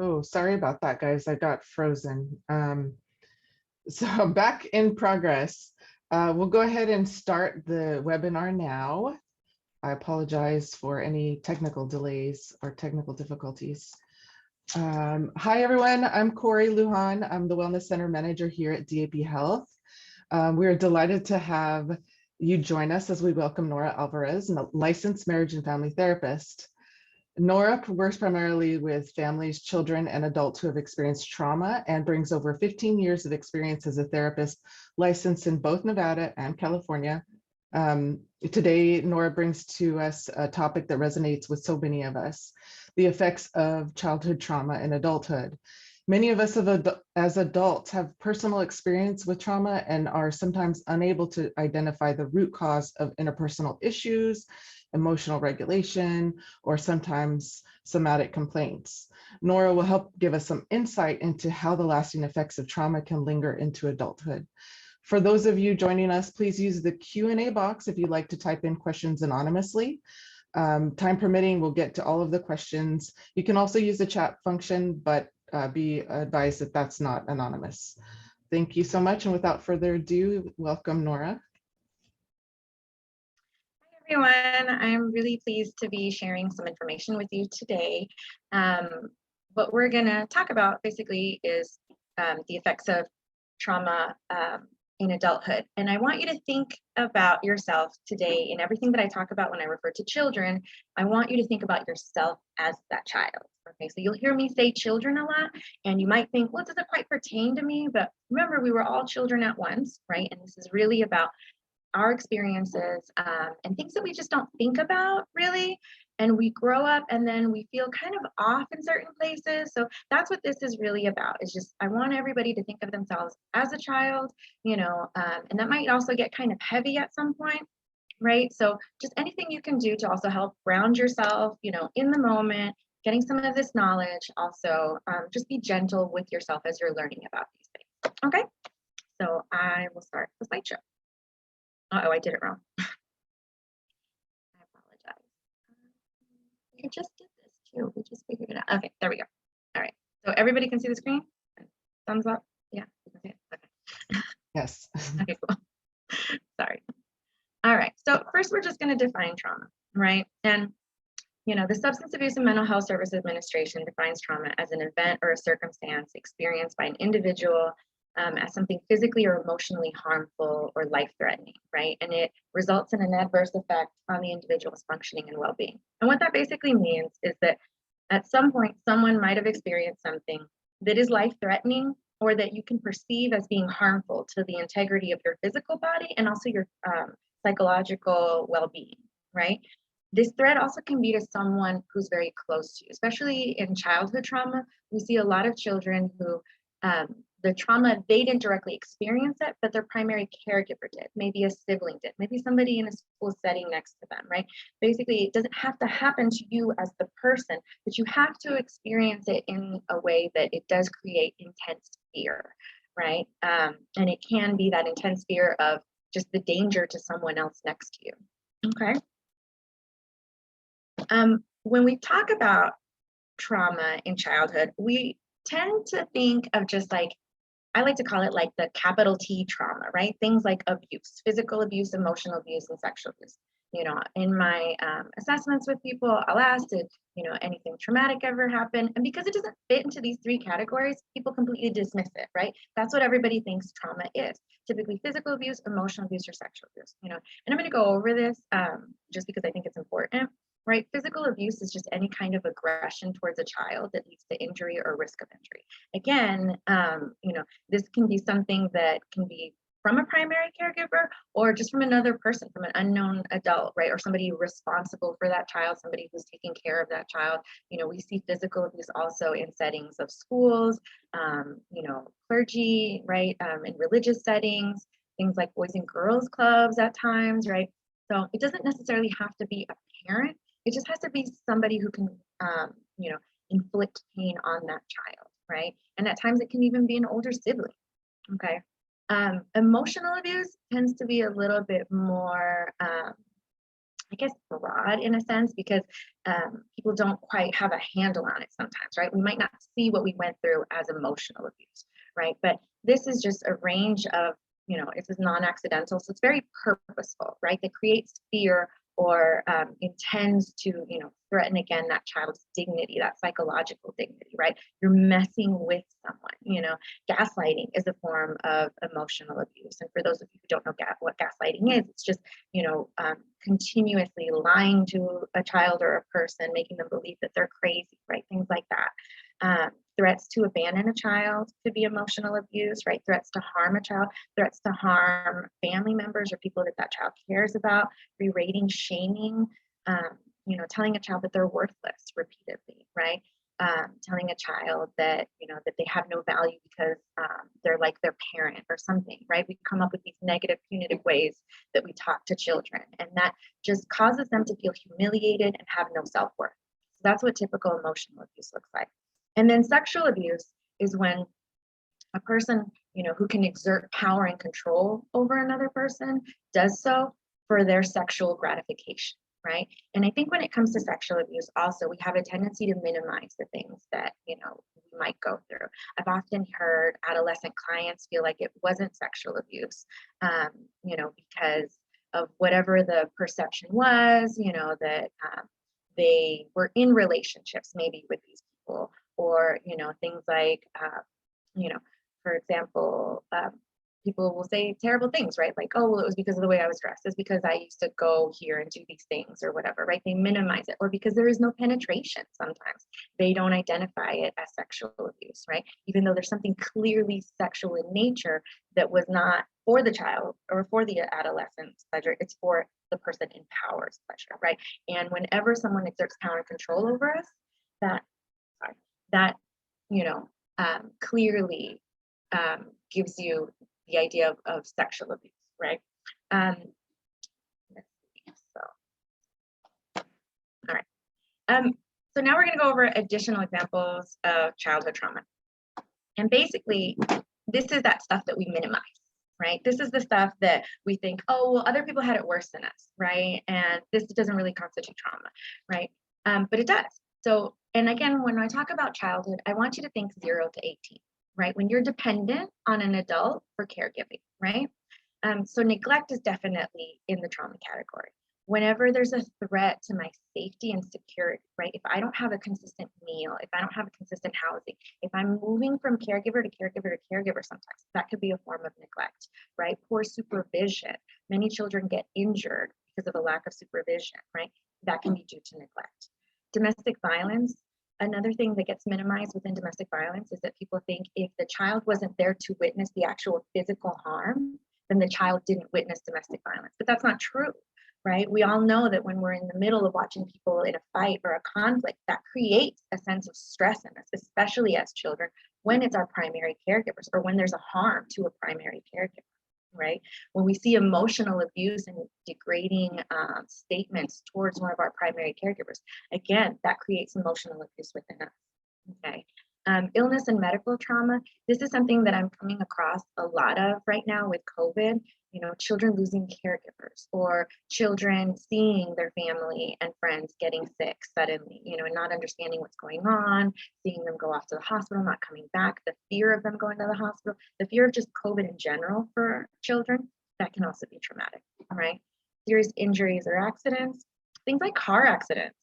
Oh, sorry about that, guys. I got frozen. So back in progress. We'll go ahead and start the webinar now. I apologize for any technical delays or technical difficulties. Hi, everyone. I'm Corey Lujan. I'm the Wellness Center Manager here at DAP Health. We're delighted to have you join us as we welcome Nora Alvarez, a licensed marriage and family therapist. Nora works primarily with families, children, and adults who have experienced trauma and brings over 15 years of experience as a therapist licensed in both Nevada and California. Today, Nora brings to us a topic that resonates with so many of us, the effects of childhood trauma in adulthood. Many of us as adults have personal experience with trauma and are sometimes unable to identify the root cause of interpersonal issues, emotional regulation, or sometimes somatic complaints. Nora will help give us some insight into how the lasting effects of trauma can linger into adulthood. For those of you joining us, please use the Q&A box if you'd like to type in questions anonymously. Time permitting, we'll get to all of the questions. You can also use the chat function, but be advised that that's not anonymous. Thank you so much. And without further ado, welcome, Nora. Everyone, I'm really pleased to be sharing some information with you today. What we're going to talk about basically is the effects of trauma in adulthood. And I want you to think about yourself today in everything that I talk about when I refer to children. I want you to think about yourself as that child. Okay, so you'll hear me say children a lot, and you might think, well, it doesn't quite pertain to me, but remember, we were all children at once, right? And this is really about our experiences and things that we just don't think about really, and we grow up and then we feel kind of off in certain places. So that's what this is really about. Is just, I want everybody to think of themselves as a child, you know, and that might also get kind of heavy at some point, right? So just anything you can do to also help ground yourself, you know, in the moment, getting some of this knowledge. Also just be gentle with yourself as you're learning about these things. Okay, so I will start the slideshow. Uh-oh, I did it wrong. I apologize. We just did this too. We just figured it out. Okay, there we go. All right. So everybody can see the screen? Thumbs up? Yeah, you can see it. Okay. Yes. Okay, cool. Sorry. All right. So first, we're just going to define trauma, right? And, you know, the Substance Abuse and Mental Health Services Administration defines trauma as an event or a circumstance experienced by an individual as something physically or emotionally harmful or life-threatening, right? And it results in an adverse effect on the individual's functioning and well-being. And what that basically means is that at some point, someone might have experienced something that is life-threatening or that you can perceive as being harmful to the integrity of your physical body and also your psychological well-being, right? This threat also can be to someone who's very close to you, especially in childhood trauma. We see a lot of children who the trauma, they didn't directly experience it, but their primary caregiver did. Maybe a sibling did, maybe somebody in a school setting next to them, right? Basically, it doesn't have to happen to you as the person, but you have to experience it in a way that it does create intense fear, right? And it can be that intense fear of just the danger to someone else next to you, okay? When we talk about trauma in childhood, we tend to think of just like, I like to call it like the capital T trauma, right? Things like abuse, physical abuse, emotional abuse, and sexual abuse. You know, in my assessments with people, I'll ask, did, you know, anything traumatic ever happen? And because it doesn't fit into these three categories, people completely dismiss it, right? That's what everybody thinks trauma is. Typically physical abuse, emotional abuse, or sexual abuse, you know. And I'm going to go over this just because I think it's important. Right? Physical abuse is just any kind of aggression towards a child that leads to injury or risk of injury. Again, you know, this can be something that can be from a primary caregiver or just from another person, from an unknown adult, right? Or somebody responsible for that child, somebody who's taking care of that child. You know, we see physical abuse also in settings of schools, you know, clergy, right? In religious settings, things like boys and girls clubs at times, right? So it doesn't necessarily have to be a parent. It just has to be somebody who can, you know, inflict pain on that child, right? And at times it can even be an older sibling, okay? Emotional abuse tends to be a little bit more, I guess, broad in a sense, because people don't quite have a handle on it sometimes, right? We might not see what we went through as emotional abuse, right? But this is just a range of, this is non-accidental, so it's very purposeful, right? That creates fear or intends to, threaten again that child's dignity, that psychological dignity, right? You're messing with someone. Gaslighting is a form of emotional abuse. And for those of you who don't know what gaslighting is, it's just, continuously lying to a child or a person, making them believe that they're crazy, right? Things like that. Threats to abandon a child could be emotional abuse, right? Threats to harm a child, threats to harm family members or people that child cares about, berating, shaming, telling a child that they're worthless repeatedly, right? Telling a child that, that they have no value because they're like their parent or something, right? We come up with these negative, punitive ways that we talk to children, and that just causes them to feel humiliated and have no self-worth. So that's what typical emotional abuse looks like. And then sexual abuse is when a person, who can exert power and control over another person does so for their sexual gratification, right? And I think when it comes to sexual abuse, also, we have a tendency to minimize the things that, we might go through. I've often heard adolescent clients feel like it wasn't sexual abuse, because of whatever the perception was, that they were in relationships maybe with these people, or things like for example, people will say terrible things, right? Like, oh, well, it was because of the way I was dressed. It's because I used to go here and do these things or whatever, right? They minimize it. Or because there is no penetration sometimes. They don't identify it as sexual abuse, right? Even though there's something clearly sexual in nature that was not for the child or for the adolescent's pleasure. It's for the person in power's pleasure, right? And whenever someone exerts power and control over us, that clearly gives you the idea of sexual abuse, right? Let's see. So, all right. So now we're going to go over additional examples of childhood trauma. And basically, this is that stuff that we minimize, right? This is the stuff that we think, oh, well, other people had it worse than us, right? And this doesn't really constitute trauma, right? But it does. So, and again, when I talk about childhood, I want you to think 0 to 18, right? When you're dependent on an adult for caregiving, right? So neglect is definitely in the trauma category. Whenever there's a threat to my safety and security, right? If I don't have a consistent meal, if I don't have a consistent housing, if I'm moving from caregiver to caregiver to caregiver sometimes, that could be a form of neglect, right? Poor supervision. Many children get injured because of a lack of supervision, right? That can be due to neglect. Domestic violence. Another thing that gets minimized within domestic violence is that people think if the child wasn't there to witness the actual physical harm, then the child didn't witness domestic violence. But that's not true, right? We all know that when we're in the middle of watching people in a fight or a conflict, that creates a sense of stress in us, especially as children, when it's our primary caregivers or when there's a harm to a primary caregiver, right? When we see emotional abuse and degrading statements towards one of our primary caregivers, again, that creates emotional abuse within us, okay? Illness and medical trauma. This is something that I'm coming across a lot of right now with COVID, children losing caregivers or children seeing their family and friends getting sick suddenly, and not understanding what's going on, seeing them go off to the hospital, not coming back, the fear of them going to the hospital, the fear of just COVID in general for children, that can also be traumatic, right? Serious injuries or accidents, things like car accidents.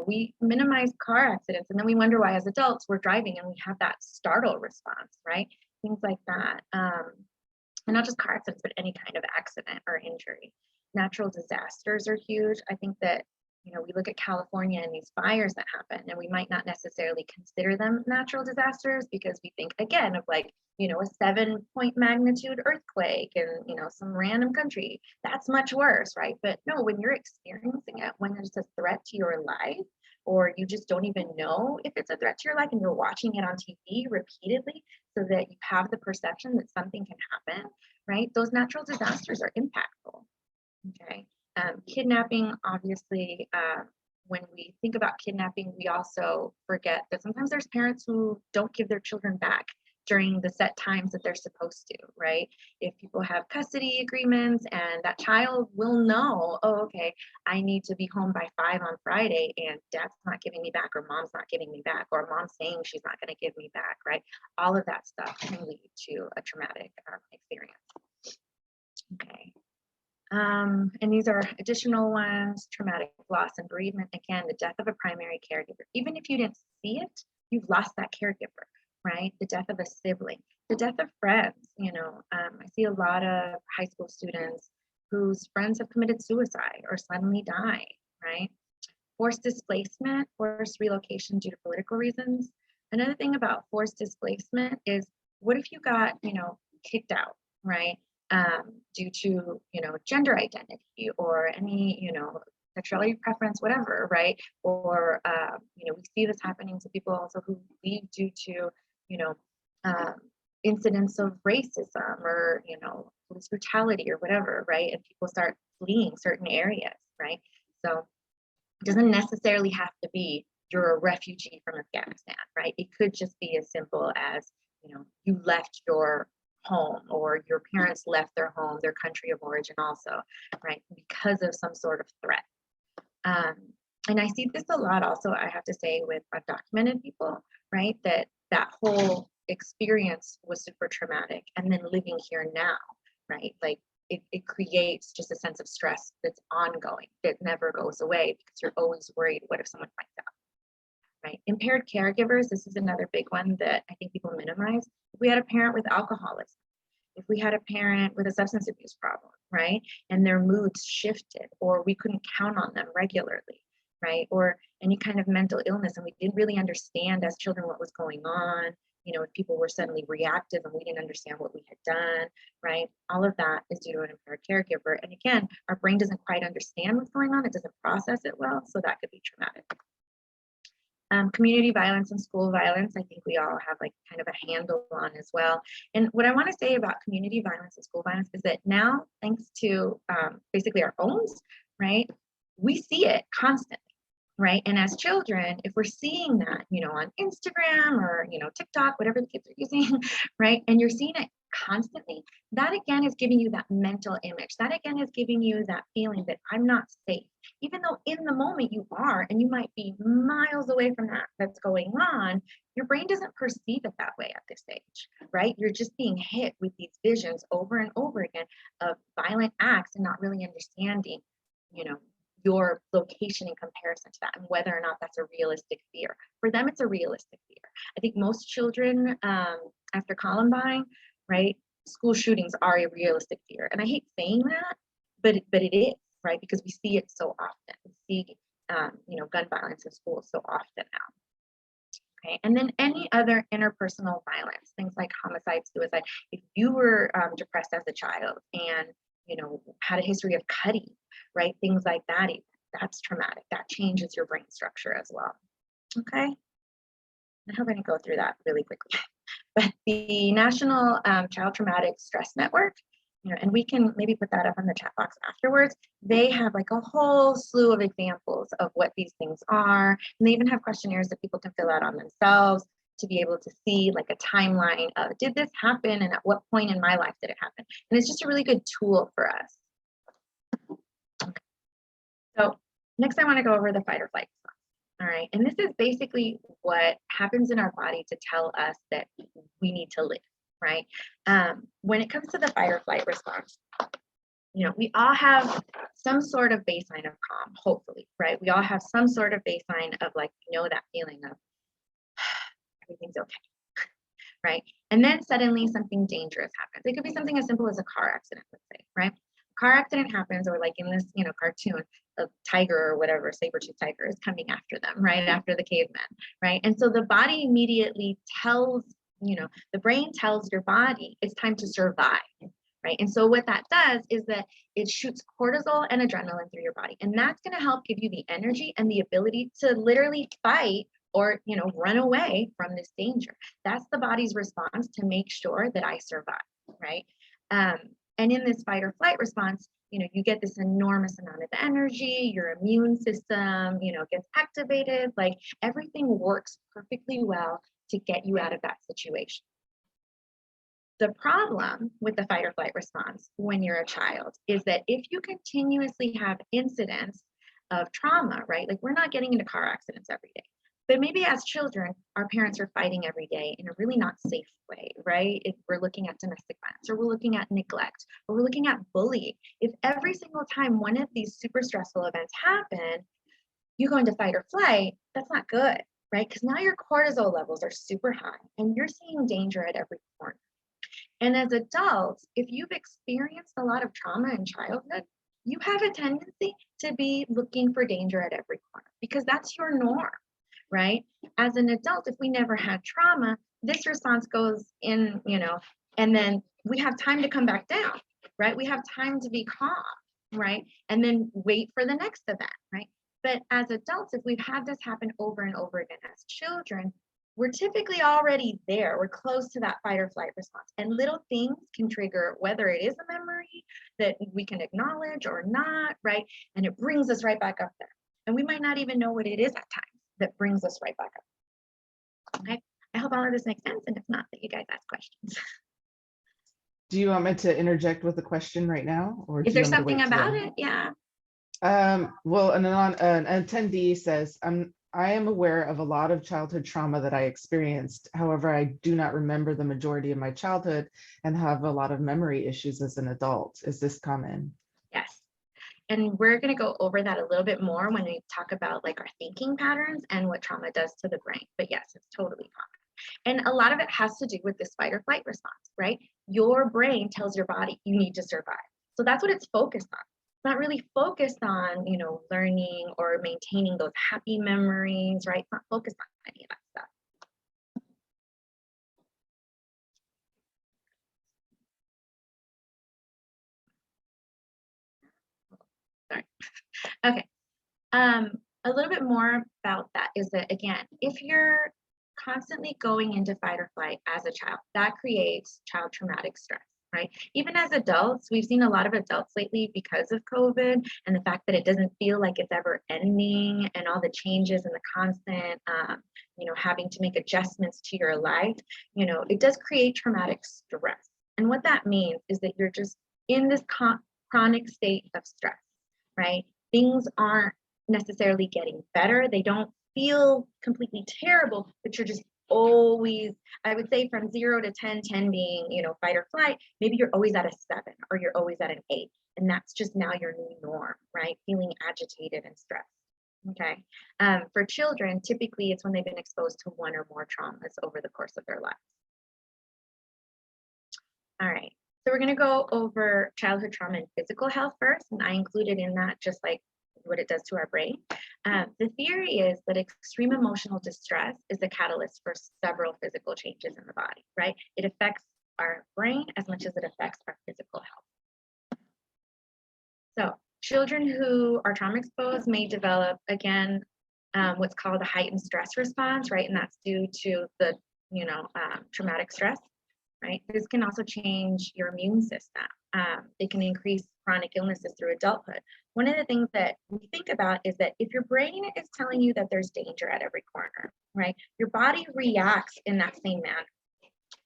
We minimize car accidents and then we wonder why as adults we're driving and we have that startle response, right? Things like that. And not just car accidents, but any kind of accident or injury. Natural disasters are huge. I think that, we look at California and these fires that happen, and we might not necessarily consider them natural disasters because we think, again, of like, a 7-point magnitude earthquake in, some random country. That's much worse, right? But no, when you're experiencing it, when there's a threat to your life, or you just don't even know if it's a threat to your life and you're watching it on TV repeatedly so that you have the perception that something can happen, right? Those natural disasters are impactful, okay? Kidnapping, obviously, when we think about kidnapping, we also forget that sometimes there's parents who don't give their children back during the set times that they're supposed to, right? If people have custody agreements and that child will know, oh, okay, I need to be home by 5 on Friday and dad's not giving me back or mom's not giving me back or mom's saying she's not going to give me back, right? All of that stuff can lead to a traumatic experience. Okay. And these are additional ones: traumatic loss and bereavement. Again, the death of a primary caregiver. Even if you didn't see it, you've lost that caregiver, right? The death of a sibling, the death of friends. I see a lot of high school students whose friends have committed suicide or suddenly die, right? Forced displacement, forced relocation due to political reasons. Another thing about forced displacement is, what if you got, kicked out, right? Due to, gender identity or any, sexuality preference, whatever, right? Or, we see this happening to people also who leave due to, incidents of racism or, police brutality or whatever, right? And people start fleeing certain areas, right? So it doesn't necessarily have to be you're a refugee from Afghanistan, right? It could just be as simple as, you left your home or your parents left their home, their country of origin also, right? Because of some sort of threat. And I see this a lot also, I have to say, with undocumented people, right? That whole experience was super traumatic, and then living here now, right? Like it creates just a sense of stress that's ongoing, that never goes away because you're always worried, what if someone finds out? Right? Impaired caregivers, this is another big one that I think people minimize. If we had a parent with alcoholism, if we had a parent with a substance abuse problem, right? And their moods shifted, or we couldn't count on them regularly, right? Or any kind of mental illness, and we didn't really understand as children what was going on, if people were suddenly reactive and we didn't understand what we had done, right? All of that is due to an impaired caregiver. And again, our brain doesn't quite understand what's going on. It doesn't process it well, so that could be traumatic. Community violence and school violence, I think we all have like kind of a handle on as well. And what I want to say about community violence and school violence is that now, thanks to basically our phones, right, we see it constantly, right? And as children, if we're seeing that, on Instagram or, TikTok, whatever the kids are using, right, and you're seeing it constantly, that again is giving you that mental image. That again is giving you that feeling that I'm not safe, even though in the moment you are, and you might be miles away from that's going on. Your brain doesn't perceive it that way at this stage, right? You're just being hit with these visions over and over again of violent acts and not really understanding, your location in comparison to that and whether or not that's a realistic fear. For them, it's a realistic fear. I think most children after Columbine, right, school shootings are a realistic fear. And I hate saying that, but it is, right? Because we see it so often. We see, gun violence in schools so often now. Okay, and then any other interpersonal violence, things like homicide, suicide. If you were depressed as a child and, had a history of cutting, right? Things like that, that's traumatic. That changes your brain structure as well. Okay, I hope I didn't go through that really quickly. But the National Child Traumatic Stress Network, and we can maybe put that up on the chat box afterwards. They have like a whole slew of examples of what these things are. And they even have questionnaires that people can fill out on themselves to be able to see like a timeline of, did this happen and at what point in my life did it happen? And it's just a really good tool for us. Okay. So next I want to go over the fight or flight response. All right, and this is basically what happens in our body to tell us that we need to live, right? When it comes to the fight or flight response, we all have some sort of baseline of calm, hopefully, right? We all have some sort of baseline of like, that feeling of everything's okay, right? And then suddenly something dangerous happens. It could be something as simple as a car accident, let's say, right? Car accident happens, or like in this, cartoon, a tiger or whatever, saber-tooth tiger is coming after them, right? After the cavemen, right? And so the body immediately tells, the brain tells your body it's time to survive, right? And so what that does is that it shoots cortisol and adrenaline through your body. And that's going to help give you the energy and the ability to literally fight or, run away from this danger. That's the body's response to make sure that I survive, right? And in this fight or flight response, you get this enormous amount of energy, your immune system, gets activated, like everything works perfectly well to get you out of that situation. The problem with the fight or flight response when you're a child is that if you continuously have incidents of trauma, right? Like we're not getting into car accidents every day, but maybe as children, our parents are fighting every day in a really not safe way, right? If we're looking at domestic violence, or we're looking at neglect, or we're looking at bullying. If every single time one of these super stressful events happen, you go into fight or flight, that's not good, right? Because now your cortisol levels are super high and you're seeing danger at every corner. And as adults, if you've experienced a lot of trauma in childhood, you have a tendency to be looking for danger at every corner because that's your norm, right? As an adult, if we never had trauma, this response goes in, and then we have time to come back down, right? We have time to be calm, right? And then wait for the next event, right? But as adults, if we've had this happen over and over again as children, we're typically already there. We're close to that fight or flight response. And little things can trigger whether it is a memory that we can acknowledge or not, right? And it brings us right back up there. And we might not even know what it is at times that brings us right back up. Okay, I hope all of this makes sense. And if not, that you guys ask questions. Do you want me to interject with a question right now? Or Is do you there want me to something wait till about then? it? Yeah. Well, an attendee says, I am aware of a lot of childhood trauma that I experienced. However, I do not remember the majority of my childhood and have a lot of memory issues as an adult. Is this common? Yes. And we're going to go over that a little bit more when we talk about like our thinking patterns and what trauma does to the brain. But yes, it's totally common. And a lot of it has to do with this fight or flight response, right? Your brain tells your body you need to survive. So that's what it's focused on. It's not really focused on, learning or maintaining those happy memories, right? It's not focused on any of that stuff. Sorry. Okay. A little bit more about that is that, again, if you're constantly going into fight or flight as a child, that creates child traumatic stress, right? Even as adults, we've seen a lot of adults lately because of COVID and the fact that it doesn't feel like it's ever ending and all the changes and the constant, having to make adjustments to your life, it does create traumatic stress. And what that means is that you're just in this chronic state of stress, right? Things aren't necessarily getting better. They don't feel completely terrible, but you're just always, I would say from 0 to 10, 10 being, fight or flight, maybe you're always at a 7 or you're always at an 8. And that's just now your new norm, right? Feeling agitated and stressed. Okay. For children, typically it's when they've been exposed to one or more traumas over the course of their lives. All right. So we're going to go over childhood trauma and physical health first. And I included in that just like what it does to our brain. The theory is that extreme emotional distress is the catalyst for several physical changes in the body, right? It affects our brain as much as it affects our physical health. So children who are trauma exposed may develop, again, what's called a heightened stress response, right? And that's due to the, traumatic stress, right? This can also change your immune system. It can increase chronic illnesses through adulthood. One of the things that we think about is that if your brain is telling you that there's danger at every corner, right, your body reacts in that same manner,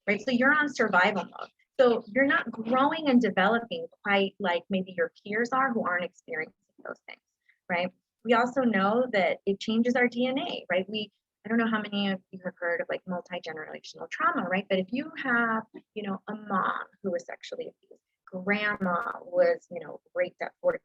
right? So you're on survival mode. So you're not growing and developing quite like maybe your peers are who aren't experiencing those things, right? We also know that it changes our DNA, right? I don't know how many of you have heard of like multi-generational trauma, right? But if you have, a mom who was sexually abused, grandma was, raped at 14,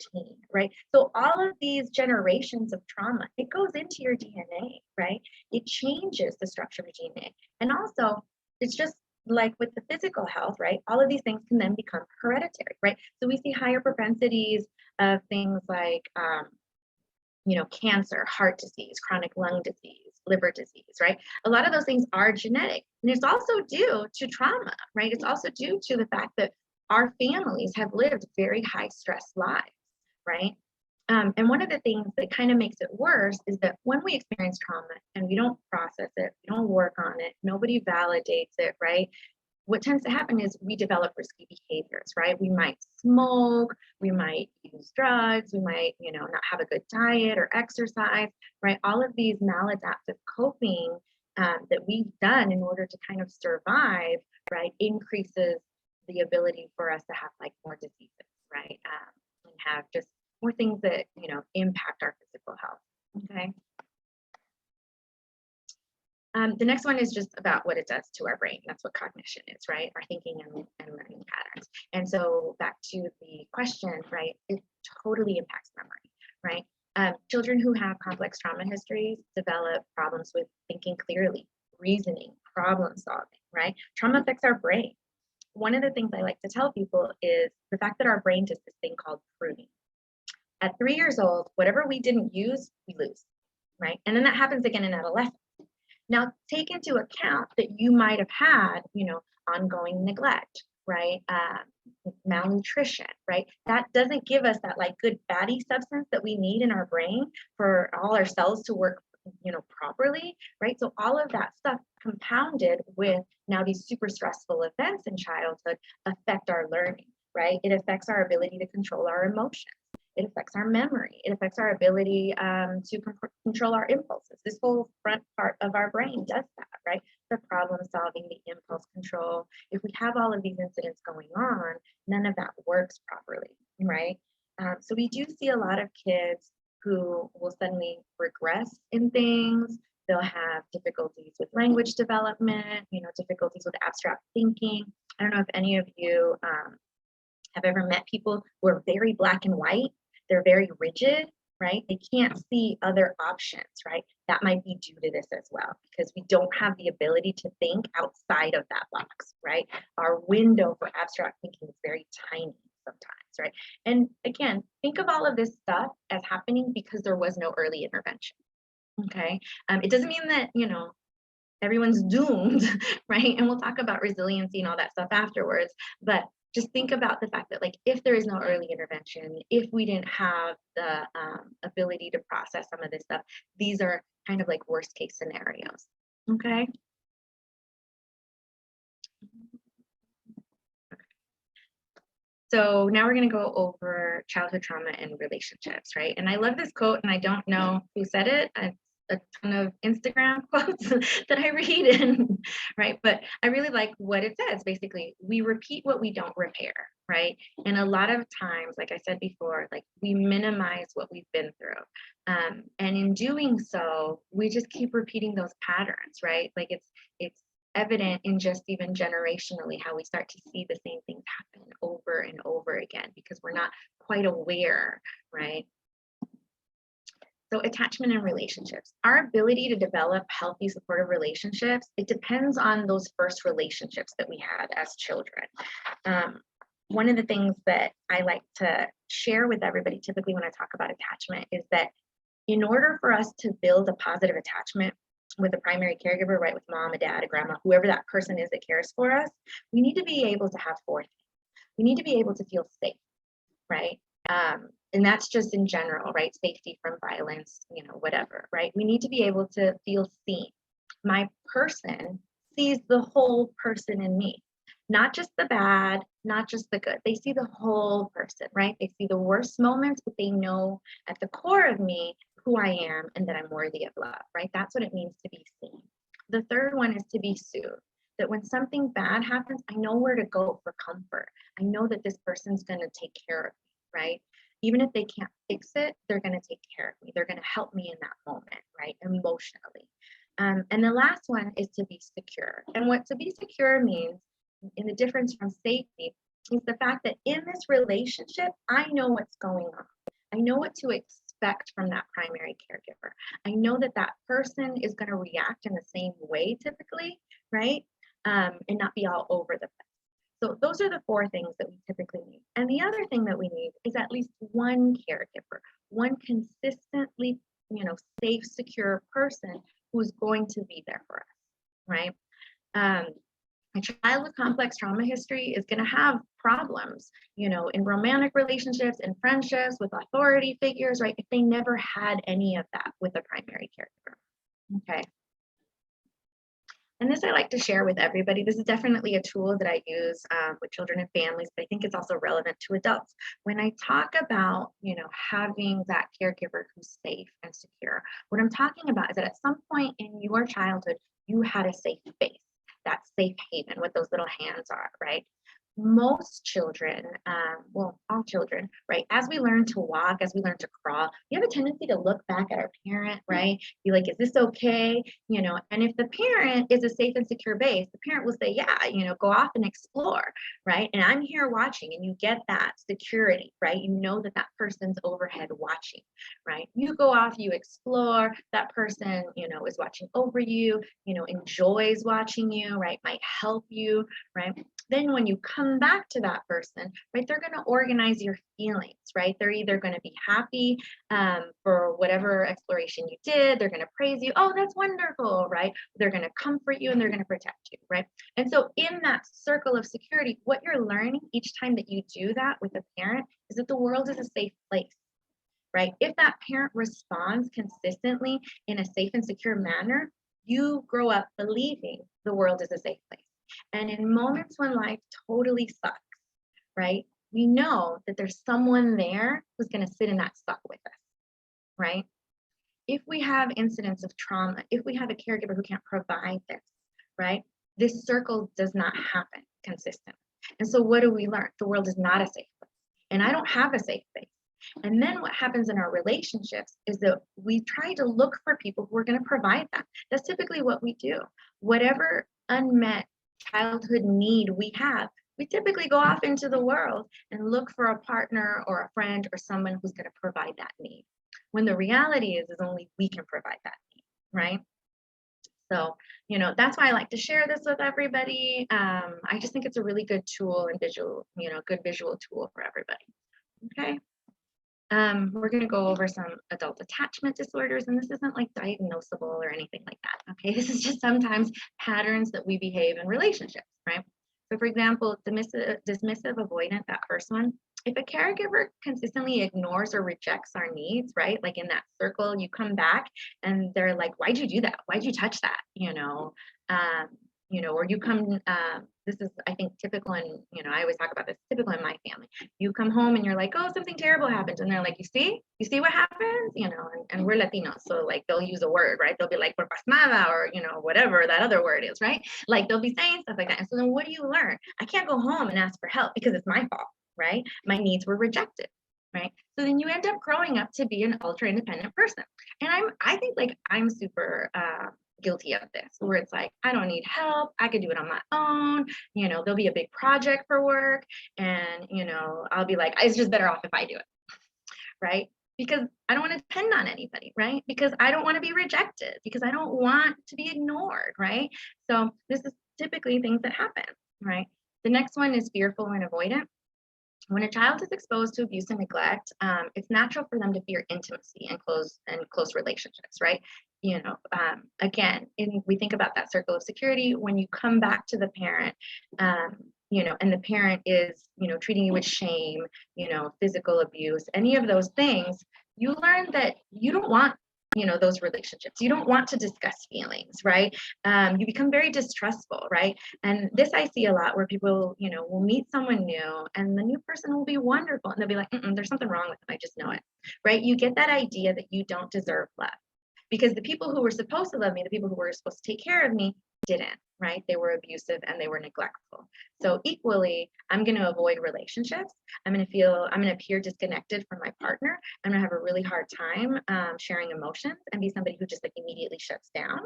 right? So all of these generations of trauma, it goes into your DNA, right? It changes the structure of DNA. And also, it's just like with the physical health, right? All of these things can then become hereditary, right? So we see higher propensities of things like, cancer, heart disease, chronic lung disease, liver disease, right? A lot of those things are genetic. And it's also due to trauma, right? It's also due to the fact that our families have lived very high stress lives, right? And one of the things that kind of makes it worse is that when we experience trauma and we don't process it, we don't work on it, nobody validates it, right? What tends to happen is we develop risky behaviors, right? We might smoke, we might use drugs, we might, not have a good diet or exercise, right? All of these maladaptive coping that we've done in order to kind of survive, right, increases the ability for us to have like more diseases, right, and have just more things that, you know, impact our physical health. Okay. The next one is just about what it does to our brain. That's what cognition is, right? Our thinking and learning patterns. And so back to the question, right? It totally impacts memory, right? Children who have complex trauma histories develop problems with thinking clearly, reasoning, problem solving, right? Trauma affects our brain. One of the things I like to tell people is the fact that our brain does this thing called pruning. At 3 years old, whatever we didn't use, we lose, right? And then that happens again in adolescence. Now, take into account that you might have had, you know, ongoing neglect, right? Malnutrition, right? That doesn't give us that like good fatty substance that we need in our brain for all our cells to work, you know, properly, right? So all of that stuff compounded with now these super stressful events in childhood affect our learning, right? It affects our ability to control our emotions. It affects our memory. It affects our ability to control our impulses. This whole front part of our brain does that, right? The problem solving, the impulse control. If we have all of these incidents going on, none of that works properly, right? So we do see a lot of kids who will suddenly regress in things. They'll have difficulties with language development, you know, difficulties with abstract thinking. I don't know if any of you have ever met people who are very black and white. They're very rigid, right? They can't see other options, right? That might be due to this as well, because we don't have the ability to think outside of that box, right? Our window for abstract thinking is very tiny sometimes, right? And again, think of all of this stuff as happening because there was no early intervention, okay? It doesn't mean that, you know, everyone's doomed, right? And we'll talk about resiliency and all that stuff afterwards, but just think about the fact that like if there is no early intervention, if we didn't have the ability to process some of this stuff, these are kind of like worst case scenarios, okay? So now we're going to go over childhood trauma and relationships, right? And I love this quote, and I don't know who said it. A ton of Instagram quotes that I read, and right, but I really like what it says. Basically, we repeat what we don't repair, right? And a lot of times, like I said before, like we minimize what we've been through, and in doing so, we just keep repeating those patterns, right? Like it's evident in just even generationally how we start to see the same things happen over and over again because we're not quite aware, right? So attachment and relationships. Our ability to develop healthy, supportive relationships, it depends on those first relationships that we had as children. One of the things that I like to share with everybody, typically when I talk about attachment, is that in order for us to build a positive attachment with a primary caregiver, right, with mom, a dad, a grandma, whoever that person is that cares for us, we need to be able to have 4 things. We need to be able to feel safe, right? And that's just in general, right? Safety from violence, you know, whatever, right? We need to be able to feel seen. My person sees the whole person in me, not just the bad, not just the good. They see the whole person, right? They see the worst moments, but they know at the core of me who I am and that I'm worthy of love, right? That's what it means to be seen. The third one is to be soothed. That when something bad happens, I know where to go for comfort. I know that this person's going to take care of me, right? Even if they can't fix it, they're going to take care of me. They're going to help me in that moment, right? Emotionally. And the last one is to be secure. And what to be secure means, in the difference from safety, is the fact that in this relationship, I know what's going on. I know what to expect from that primary caregiver. I know that that person is going to react in the same way typically, right? And not be all over the place. So those are the 4 things that we typically need. And the other thing that we need is at least one caregiver, one consistently, you know, safe, secure person who's going to be there for us, right? A child with complex trauma history is going to have problems, you know, in romantic relationships, in friendships, with authority figures, right? If they never had any of that with a primary caregiver, okay? And this I like to share with everybody. This is definitely a tool that I use with children and families, but I think it's also relevant to adults. When I talk about, having that caregiver who's safe and secure, what I'm talking about is that at some point in your childhood, you had a safe space, that safe haven, what those little hands are, right? Most children, well, all children, right? As we learn to walk, as we learn to crawl, we have a tendency to look back at our parent, right? Be like, is this okay? And if the parent is a safe and secure base, the parent will say, yeah, go off and explore, right? And I'm here watching, and you get that security, right? You know that that person's overhead watching, right? You go off, you explore, that person, is watching over you, enjoys watching you, right? Might help you, right? Then when you come back to that person, right, they're going to organize your feelings, right? They're either going to be happy for whatever exploration you did. They're going to praise you. Oh, that's wonderful, right? They're going to comfort you and they're going to protect you, right? And so in that circle of security, what you're learning each time that you do that with a parent is that the world is a safe place, right? If that parent responds consistently in a safe and secure manner, you grow up believing the world is a safe place. And in moments when life totally sucks, right, we know that there's someone there who's going to sit in that suck with us, right? If we have incidents of trauma, if we have a caregiver who can't provide this, right, this circle does not happen consistently. And so what do we learn? The world is not a safe place. And I don't have a safe place. And then what happens in our relationships is that we try to look for people who are going to provide that. That's typically what we do. Whatever unmet childhood need we have, we typically go off into the world and look for a partner or a friend or someone who's going to provide that need. When the reality is only we can provide that need, right? So, that's why I like to share this with everybody. I just think it's a really good tool and visual, good visual tool for everybody. Okay. We're going to go over some adult attachment disorders, and this isn't like diagnosable or anything like that. Okay, this is just sometimes patterns that we behave in relationships, right? So, for example, dismissive, avoidant, that first one. If a caregiver consistently ignores or rejects our needs, right? Like in that circle, you come back and they're like, "Why'd you do that? Why'd you touch that?" Or you come, this is, I think, typical in, I always talk about this, typical in my family. You come home and you're like, oh, something terrible happened. And they're like, you see what happens? And we're Latinos. So like, they'll use a word, right? They'll be like, por pasmada, or, whatever that other word is, right? Like they'll be saying stuff like that. And so then what do you learn? I can't go home and ask for help because it's my fault, right? My needs were rejected. Right. So then you end up growing up to be an ultra independent person. And I think like I'm super guilty of this, where it's like, I don't need help. I could do it on my own. There'll be a big project for work. And, I'll be like, it's just better off if I do it. Right. Because I don't want to depend on anybody. Right. Because I don't want to be rejected, because I don't want to be ignored. Right. So this is typically things that happen. Right. The next one is fearful and avoidant. When a child is exposed to abuse and neglect, it's natural for them to fear intimacy and close relationships, right? Again, we think about that circle of security. When you come back to the parent, and the parent is, treating you with shame, physical abuse, any of those things, you learn that you don't want those relationships. You don't want to discuss feelings, right? You become very distrustful, right? And this I see a lot, where people, will meet someone new and the new person will be wonderful. And they'll be like, there's something wrong with them. I just know it, right? You get that idea that you don't deserve love, because the people who were supposed to love me, the people who were supposed to take care of me, didn't, right? They were abusive and they were neglectful. So equally, I'm going to avoid relationships. I'm going to appear disconnected from my partner. I'm going to have a really hard time sharing emotions, and be somebody who just like immediately shuts down.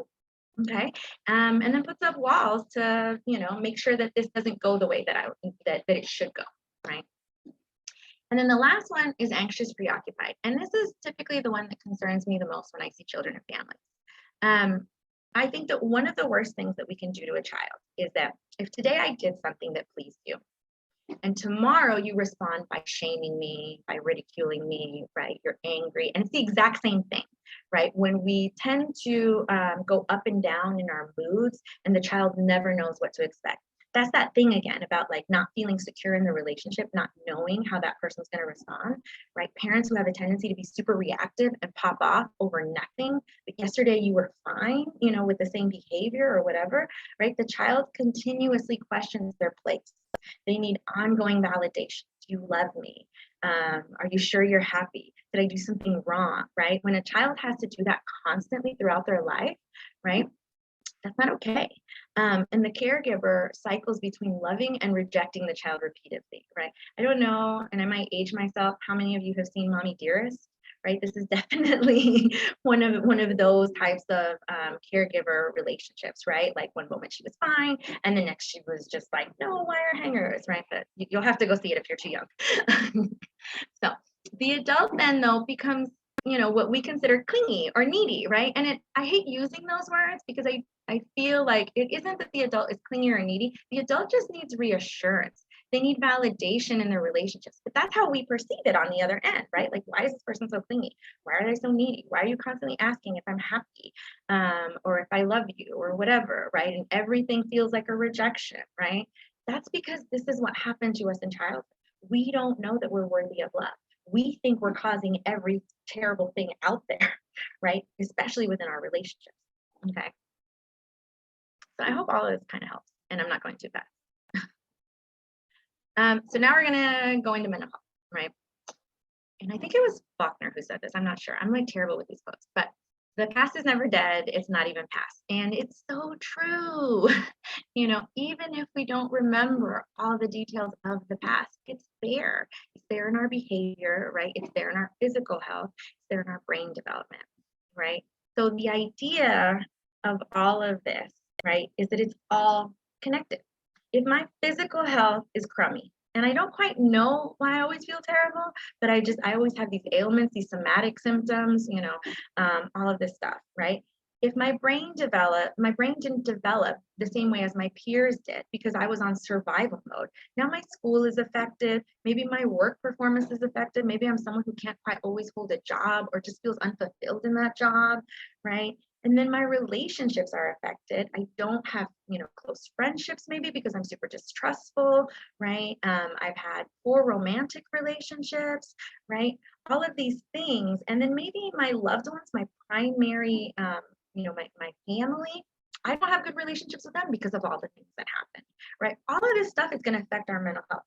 Okay. And then puts up walls to, make sure that this doesn't go the way that that it should go, right? And then the last one is anxious preoccupied. And this is typically the one that concerns me the most when I see children and families. I think that one of the worst things that we can do to a child is that if today I did something that pleased you, and tomorrow you respond by shaming me, by ridiculing me, right? You're angry. And it's the exact same thing, right? When we tend to go up and down in our moods, and the child never knows what to expect. that's that thing again about like not feeling secure in the relationship, not knowing how that person's going to respond, right? Parents who have a tendency to be super reactive and pop off over nothing, but yesterday you were fine, with the same behavior or whatever, right? The child continuously questions their place. They need ongoing validation. Do you love me? Are you sure you're happy? Did I do something wrong, right? When a child has to do that constantly throughout their life, right? That's not okay. And the caregiver cycles between loving and rejecting the child repeatedly, right? I don't know, and I might age myself, how many of you have seen Mommy Dearest, right? This is definitely one of those types of caregiver relationships, right? Like one moment she was fine, and the next she was just like, no wire hangers, right? But you'll have to go see it if you're too young. So the adult then though becomes what we consider clingy or needy, right? And I hate using those words because I feel like it isn't that the adult is clingy or needy. The adult just needs reassurance. They need validation in their relationships. But that's how we perceive it on the other end, right? Like, why is this person so clingy? Why are they so needy? Why are you constantly asking if I'm happy, or if I love you or whatever, right? And everything feels like a rejection, right? That's because this is what happened to us in childhood. We don't know that we're worthy of love. We think we're causing every terrible thing out there, right? Especially within our relationships. Okay. So I hope all of this kind of helps, and I'm not going too fast. So now we're gonna go into mental health, right? And I think it was Faulkner who said this. I'm not sure. I'm like terrible with these quotes, but the past is never dead. It's not even past, and it's so true. Even if we don't remember all the details of the past, it's there. It's there in our behavior, right? It's there in our physical health. It's there in our brain development, right? So the idea of all of this, right, is that it's all connected. If my physical health is crummy, and I don't quite know why I always feel terrible, but I always have these ailments, these somatic symptoms, all of this stuff, right? If my brain didn't develop the same way as my peers did because I was on survival mode. Now my school is affected. Maybe my work performance is affected. Maybe I'm someone who can't quite always hold a job or just feels unfulfilled in that job, right? And then my relationships are affected. I don't have, close friendships maybe because I'm super distrustful, right? I've had poor romantic relationships, right? All of these things. And then maybe my loved ones, my primary, my family, I don't have good relationships with them because of all the things that happen, right? All of this stuff is going to affect our mental health,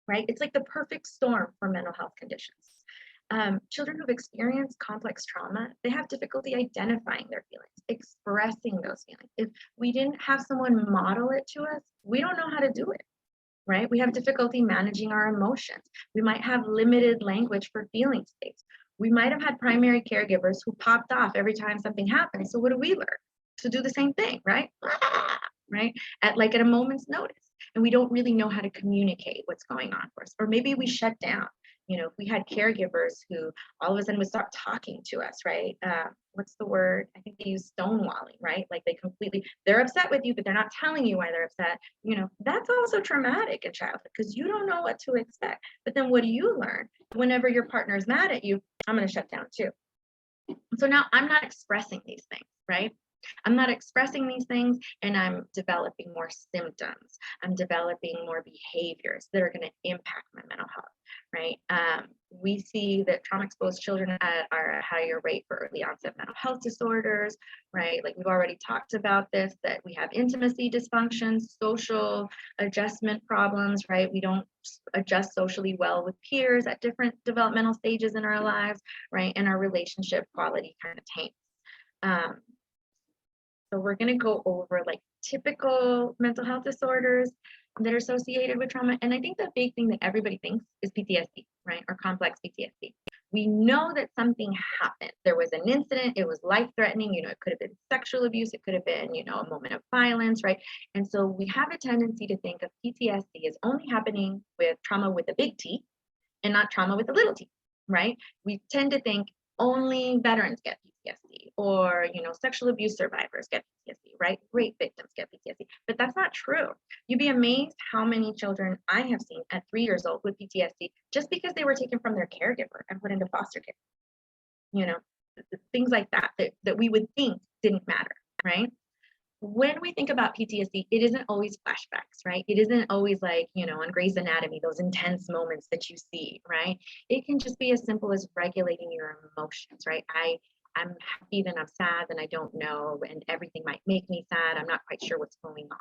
right? It's like the perfect storm for mental health conditions. Children who've experienced complex trauma, they have difficulty identifying their feelings, expressing those feelings. If we didn't have someone model it to us, we don't know how to do it, right? We have difficulty managing our emotions. We might have limited language for feeling states. We might have had primary caregivers who popped off every time something happened. So what do we learn? To do the same thing, right? Right? At a moment's notice. And we don't really know how to communicate what's going on for us. Or maybe we shut down. If we had caregivers who all of a sudden would start talking to us, right? What's the word? I think they use stonewalling, right? Like they're upset with you, but they're not telling you why they're upset. That's also traumatic in childhood because you don't know what to expect. But then what do you learn? Whenever your partner is mad at you, I'm going to shut down too. So now I'm not expressing these things, right? I'm not expressing these things and I'm developing more symptoms. I'm developing more behaviors that are going to impact my mental health, right? We see that trauma-exposed children are at a higher rate for early onset mental health disorders, right? Like we've already talked about this, that we have intimacy dysfunctions, social adjustment problems, right? We don't adjust socially well with peers at different developmental stages in our lives, right? And our relationship quality kind of taints. So we're going to go over typical mental health disorders that are associated with trauma. And I think the big thing that everybody thinks is PTSD, right? Or complex PTSD. We know that something happened. There was an incident. It was life-threatening. It could have been sexual abuse. It could have been, a moment of violence, right? And so we have a tendency to think of PTSD as only happening with trauma with a big T and not trauma with a little t, right? We tend to think only veterans get PTSD or, sexual abuse survivors get PTSD, right? Rape victims get PTSD, but that's not true. You'd be amazed how many children I have seen at 3 years old with PTSD just because they were taken from their caregiver and put into foster care. Things like that we would think didn't matter, right? when we think about PTSD, it isn't always flashbacks, right? It isn't always like, on Grey's Anatomy, those intense moments that you see, right? It can just be as simple as regulating your emotions, right? I'm happy, then I'm sad, then I don't know, and everything might make me sad. I'm not quite sure what's going on.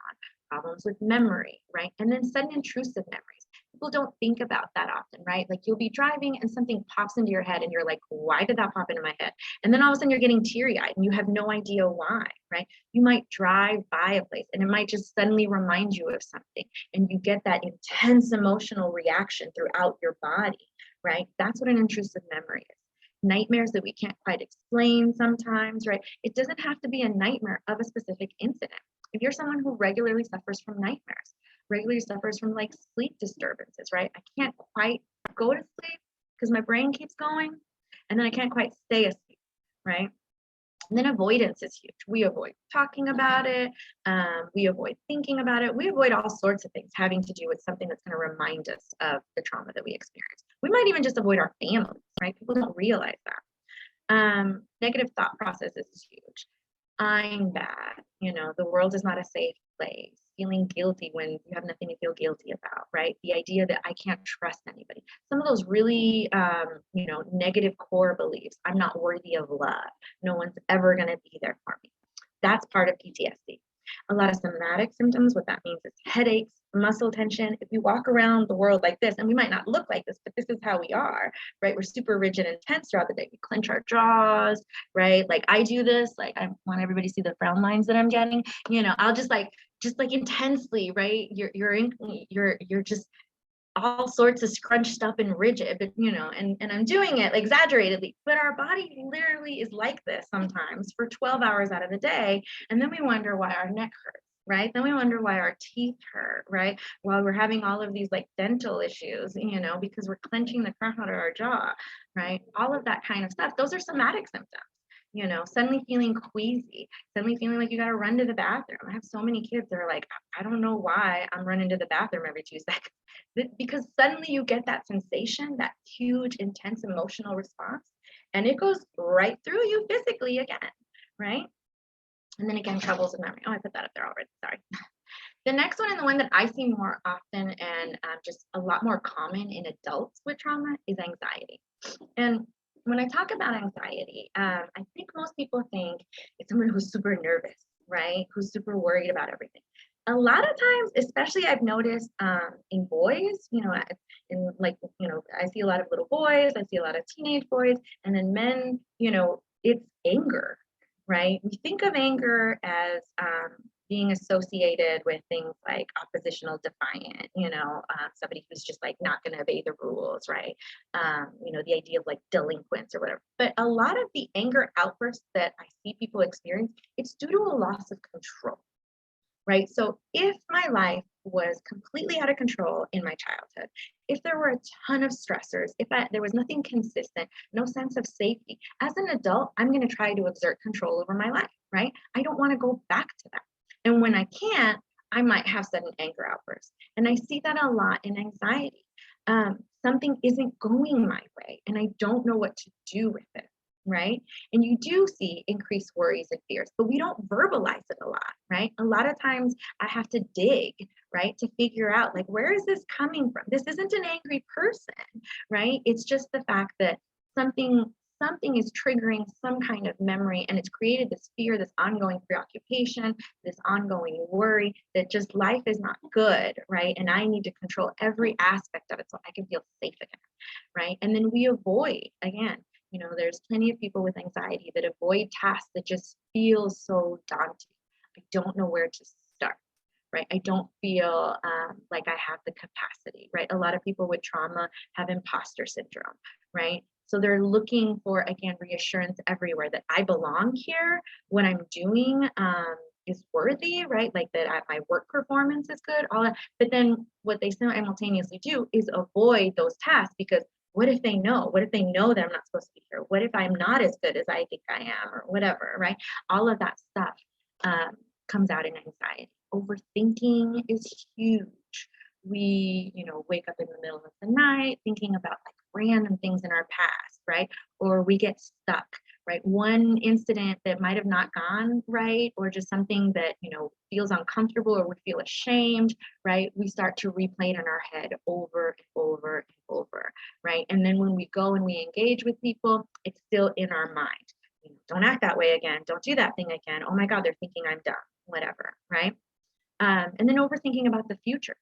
Problems with memory, right? And then sudden intrusive memories. People don't think about that often, right? Like you'll be driving and something pops into your head and you're like, why did that pop into my head? And then all of a sudden you're getting teary-eyed and you have no idea why, right? You might drive by a place and it might just suddenly remind you of something and you get that intense emotional reaction throughout your body, right? That's what an intrusive memory is. Nightmares that we can't quite explain sometimes, right? It doesn't have to be a nightmare of a specific incident. If you're someone who regularly suffers from nightmares, regularly suffers from like sleep disturbances, right? I can't quite go to sleep because my brain keeps going and then I can't quite stay asleep, right? And then avoidance is huge. We avoid talking about it. We avoid thinking about it. We avoid all sorts of things having to do with something that's going to remind us of the trauma that we experienced. We might even just avoid our families, right? People don't realize that. Negative thought processes is huge. I'm bad. The world is not a safe place. Feeling guilty when you have nothing to feel guilty about, right? The idea that I can't trust anybody. Some of those really, negative core beliefs. I'm not worthy of love. No one's ever going to be there for me. That's part of PTSD. A lot of somatic symptoms, what that means is headaches, muscle tension. If we walk around the world like this, and we might not look like this, but this is how we are, right? We're super rigid and tense throughout the day. We clench our jaws, right? Like I do this, like I want everybody to see the frown lines that I'm getting. I'll just like intensely, right? You're just all sorts of scrunched up and rigid, but and I'm doing it exaggeratedly, but our body literally is like this sometimes for 12 hours out of the day. And then we wonder why our neck hurts, right? Then we wonder why our teeth hurt, right? While we're having all of these like dental issues, because we're clenching the crap out of our jaw, right? All of that kind of stuff. Those are somatic symptoms. Suddenly feeling queasy, suddenly feeling like you got to run to the bathroom. I have so many kids that are like, I don't know why I'm running to the bathroom every 2 seconds. Because suddenly you get that sensation, that huge, intense emotional response, and it goes right through you physically again, right? And then again, troubles with memory. Oh, I put that up there already. Sorry. The next one, and the one that I see more often and just a lot more common in adults with trauma, is anxiety. And when I talk about anxiety, I think most people think it's someone who's super nervous, right? Who's super worried about everything. A lot of times, especially I've noticed in boys, I see a lot of little boys, I see a lot of teenage boys, and then men, it's anger, right? We think of anger as being associated with things like oppositional defiant, somebody who's just like not going to obey the rules, right? The idea of like delinquents or whatever. But a lot of the anger outbursts that I see people experience, it's due to a loss of control, right? So if my life was completely out of control in my childhood, if there were a ton of stressors, there was nothing consistent, no sense of safety, as an adult, I'm going to try to exert control over my life, right? I don't want to go back to that. And when I can't, I might have sudden anger outbursts. And I see that a lot in anxiety. Something isn't going my way and I don't know what to do with it, right? And you do see increased worries and fears, but we don't verbalize it a lot, right? A lot of times I have to dig, right, to figure out like, where is this coming from? This isn't an angry person, right? It's just the fact that something is triggering some kind of memory and it's created this fear, this ongoing preoccupation, this ongoing worry that just life is not good, right? And I need to control every aspect of it so I can feel safe again, right? And then we avoid, again, there's plenty of people with anxiety that avoid tasks that just feel so daunting. I don't know where to start, right? I don't feel like I have the capacity, right? A lot of people with trauma have imposter syndrome, right? So they're looking for, again, reassurance everywhere that I belong here. What I'm doing is worthy, right? Like that my work performance is good, all that. But then what they simultaneously do is avoid those tasks because what if they know? What if they know that I'm not supposed to be here? What if I'm not as good as I think I am or whatever, right? All of that stuff comes out in anxiety. Overthinking is huge. We, wake up in the middle of the night thinking about like random things in our past, right? Or we get stuck, right? One incident that might have not gone right, or just something that, feels uncomfortable or we feel ashamed, right? We start to replay it in our head over and over and over, right? And then when we go and we engage with people, it's still in our mind. Don't act that way again. Don't do that thing again. Oh my God, they're thinking I'm dumb, whatever, right? And then overthinking about the future.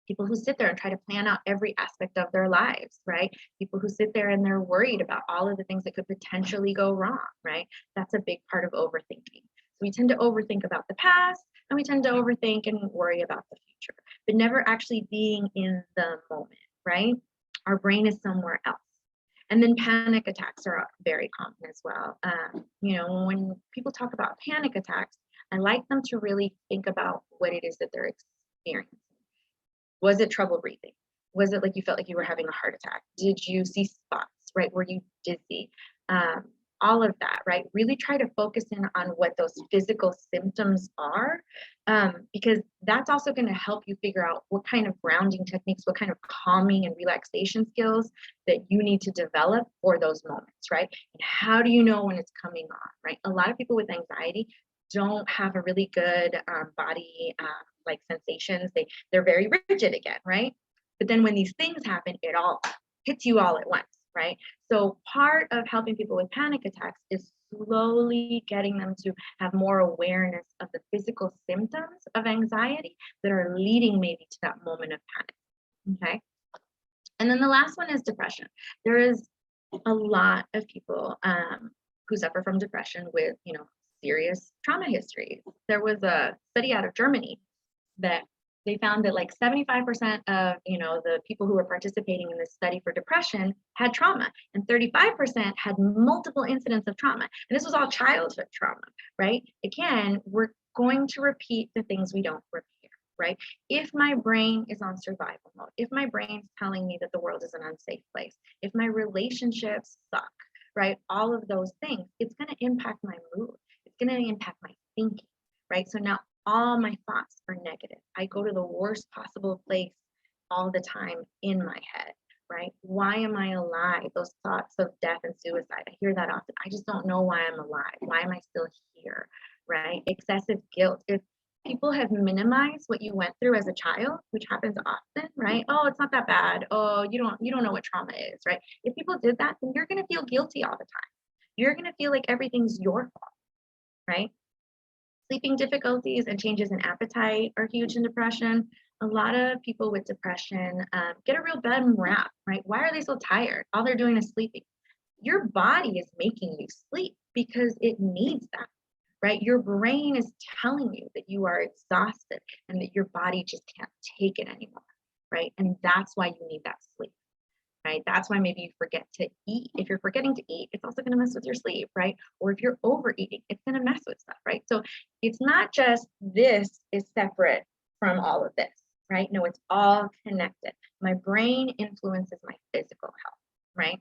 People who sit there and try to plan out every aspect of their lives, right? People who sit there and they're worried about all of the things that could potentially go wrong, right? That's a big part of overthinking. So we tend to overthink about the past, and we tend to overthink and worry about the future, but never actually being in the moment, right? Our brain is somewhere else. And then panic attacks are very common as well. When people talk about panic attacks, I like them to really think about what it is that they're experiencing. Was it trouble breathing? Was it like you felt like you were having a heart attack? Did you see spots, right? Were you dizzy? All of that, right? Really try to focus in on what those physical symptoms are, because that's also going to help you figure out what kind of grounding techniques, what kind of calming and relaxation skills that you need to develop for those moments, right? And how do you know when it's coming on, right? A lot of people with anxiety don't have a really good body like sensations. They're very rigid again, right? But then when these things happen, it all hits you all at once, right? So part of helping people with panic attacks is slowly getting them to have more awareness of the physical symptoms of anxiety that are leading maybe to that moment of panic. Okay. And then the last one is depression. There is a lot of people who suffer from depression with, serious trauma histories. There was a study out of Germany that they found that like 75% of the people who were participating in this study for depression had trauma, and 35% had multiple incidents of trauma. And this was all childhood trauma, right? Again, we're going to repeat the things we don't repair, right? If my brain is on survival mode, if my brain's telling me that the world is an unsafe place, if my relationships suck, right? All of those things, it's going to impact my mood. It's going to impact my thinking, right? So now all my thoughts are negative. I go to the worst possible place all the time in my head, right? Why am I alive? Those thoughts of death and suicide, I hear that often. I just don't know why I'm alive. Why am I still here, right? Excessive guilt. If people have minimized what you went through as a child, which happens often, right? Oh, it's not that bad. Oh, you don't know what trauma is, right? If people did that, then you're going to feel guilty all the time. You're going to feel like everything's your fault, right? Sleeping difficulties and changes in appetite are huge in depression. A lot of people with depression get a real bad rap, right? Why are they so tired? All they're doing is sleeping. Your body is making you sleep because it needs that, right? Your brain is telling you that you are exhausted and that your body just can't take it anymore, right? And that's why you need that sleep. Right? That's why maybe you forget to eat. If you're forgetting to eat, it's also going to mess with your sleep, right? Or if you're overeating, it's going to mess with stuff, right? So it's not just this is separate from all of this, right? No, it's all connected. My brain influences my physical health, right?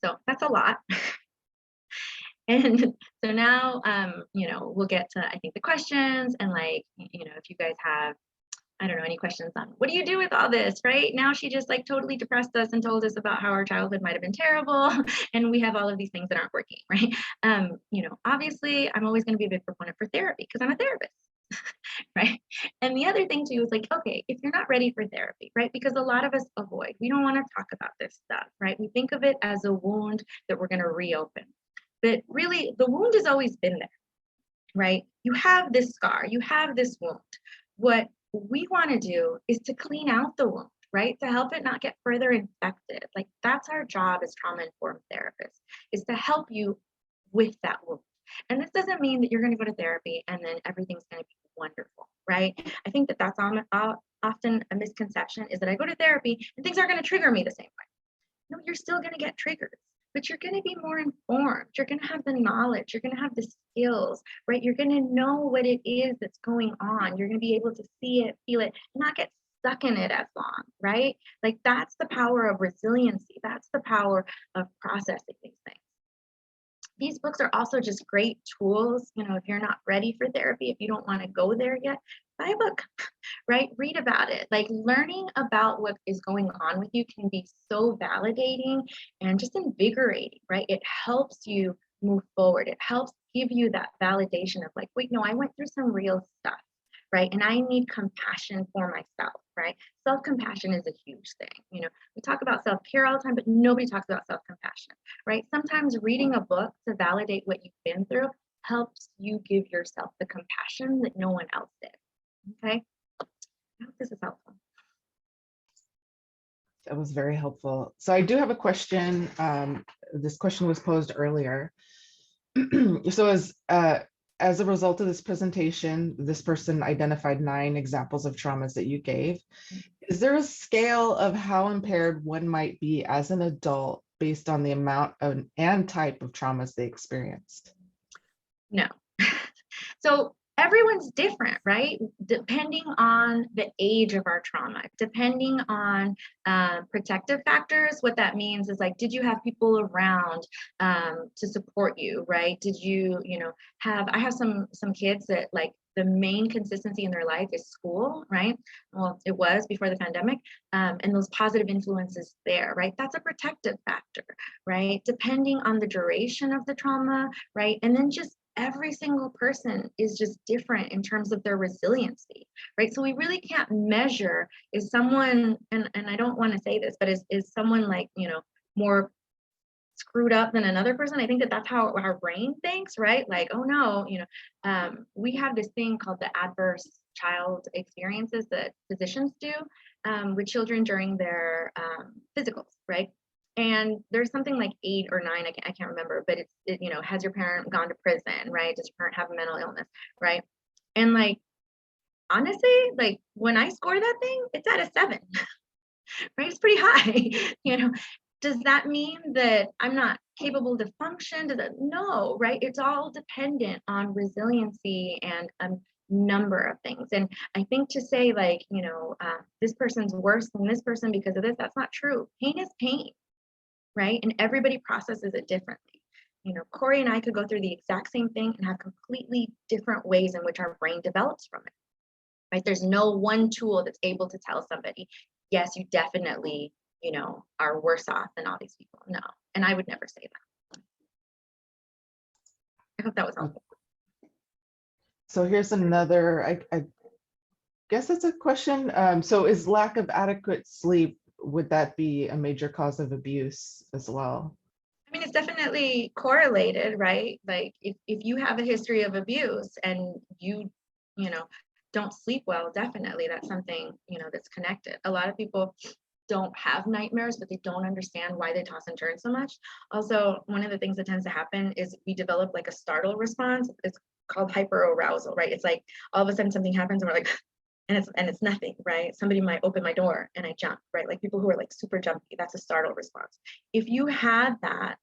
So that's a lot. And so now, we'll get to, I think, the questions, and if you guys have, I don't know, any questions on what do you do with all this, right? Now she just totally depressed us and told us about how our childhood might have been terrible and we have all of these things that aren't working, right? Obviously I'm always going to be a big proponent for therapy because I'm a therapist, right? And the other thing too is okay, if you're not ready for therapy, right? Because a lot of us avoid, we don't want to talk about this stuff, right? We think of it as a wound that we're going to reopen, but really the wound has always been there, right? You have this scar, you have this wound. What we want to do is to clean out the wound, right? To help it not get further infected. That's our job as trauma-informed therapists, is to help you with that wound. And this doesn't mean that you're going to go to therapy and then everything's going to be wonderful, right? I think that that's often a misconception, is that I go to therapy and things aren't going to trigger me the same way. No, you're still going to get triggered, but you're going to be more informed. You're going to have the knowledge. You're going to have the skills, right? You're going to know what it is that's going on. You're going to be able to see it, feel it, and not get stuck in it as long, right? That's the power of resiliency. That's the power of processing these things. These books are also just great tools. You know, if you're not ready for therapy, if you don't want to go there yet, buy a book, right? Read about it. Like learning about what is going on with you can be so validating and just invigorating, right? It helps you move forward. It helps give you that validation of like, wait, no, I went through some real stuff, right? And I need compassion for myself, right? Self-compassion is a huge thing. You know, we talk about self-care all the time, but nobody talks about self-compassion, right? Sometimes reading a book to validate what you've been through helps you give yourself the compassion that no one else did. Okay, I hope this is helpful. That was very helpful. So I do have a question. This question was posed earlier. So as a result of this presentation, this person identified 9 examples of traumas that you gave. Is there a scale of how impaired one might be as an adult based on the amount of and type of traumas they experienced? No. So everyone's different, right? Depending on the age of our trauma, depending on protective factors. What that means is like, did you have people around to support you, right? Did you, you know, I have some kids that like the main consistency in their life is school, right? Well, it was before the pandemic, and those positive influences there, right? That's a protective factor, right? Depending on the duration of the trauma, right? And then just every single person is just different in terms of their resiliency, right? So we really can't measure, is someone, and I don't want to say this, but is someone like, you know, more screwed up than another person? I think that that's how our brain thinks, right? Like, oh no, you know, we have this thing called the adverse child experiences that physicians do with children during their physicals, right? And there's something like 8 or 9, I can't remember, but you know, has your parent gone to prison, right? Does your parent have a mental illness, right? And like, honestly, like when I score that thing, it's at a 7, right? It's pretty high, you know. Does that mean that I'm not capable to function? No, right? It's all dependent on resiliency and a number of things. And I think to say like, you know, this person's worse than this person because of this, that's not true. Pain is pain, right? And everybody processes it differently. You know, Corey and I could go through the exact same thing and have completely different ways in which our brain develops from it, right? There's no one tool that's able to tell somebody, yes, you definitely, you know, are worse off than all these people. No, and I would never say that. I hope that was helpful. So here's another, I guess it's a question. So is lack of adequate sleep, would that be a major cause of abuse as well? I mean, it's definitely correlated, right? Like if you have a history of abuse and you know, don't sleep well, definitely that's something, you know, that's connected. A lot of people don't have nightmares, but they don't understand why they toss and turn so much. Also, one of the things that tends to happen is we develop like a startle response. It's called hyperarousal, right? It's like all of a sudden something happens and we're like, and it's nothing, right? Somebody might open my door and I jump, right? Like people who are like super jumpy, that's a startle response. If you had that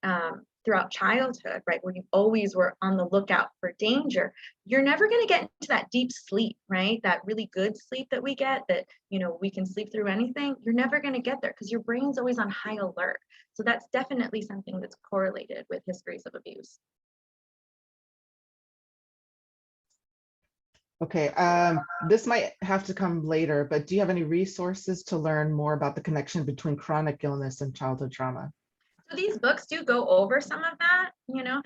throughout childhood, right, where you always were on the lookout for danger, you're never going to get into that deep sleep, right? That really good sleep that we get, that, you know, we can sleep through anything. You're never going to get there because your brain's always on high alert. So that's definitely something that's correlated with histories of abuse. Okay, this might have to come later, but do you have any resources to learn more about the connection between chronic illness and childhood trauma? So these books do go over some of that, you know.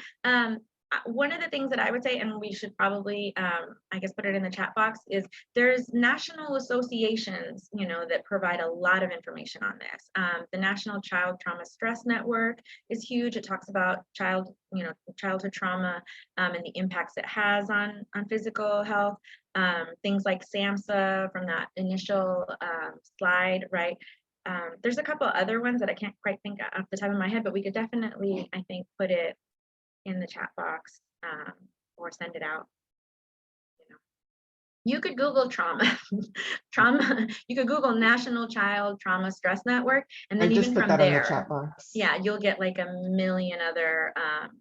One of the things that I would say, and we should probably, I guess, put it in the chat box, is there's national associations, you know, that provide a lot of information on this. The National Child Trauma Stress Network is huge. It talks about childhood trauma and the impacts it has on physical health. Things like SAMHSA from that initial slide, right? There's a couple other ones that I can't quite think off the top of my head, but we could definitely, I think, put it in the chat box or send it out. You know, you could Google trauma, You could Google National Child Trauma Stress Network, and then I just even put from that in the there, chat box. yeah, you'll get like a million other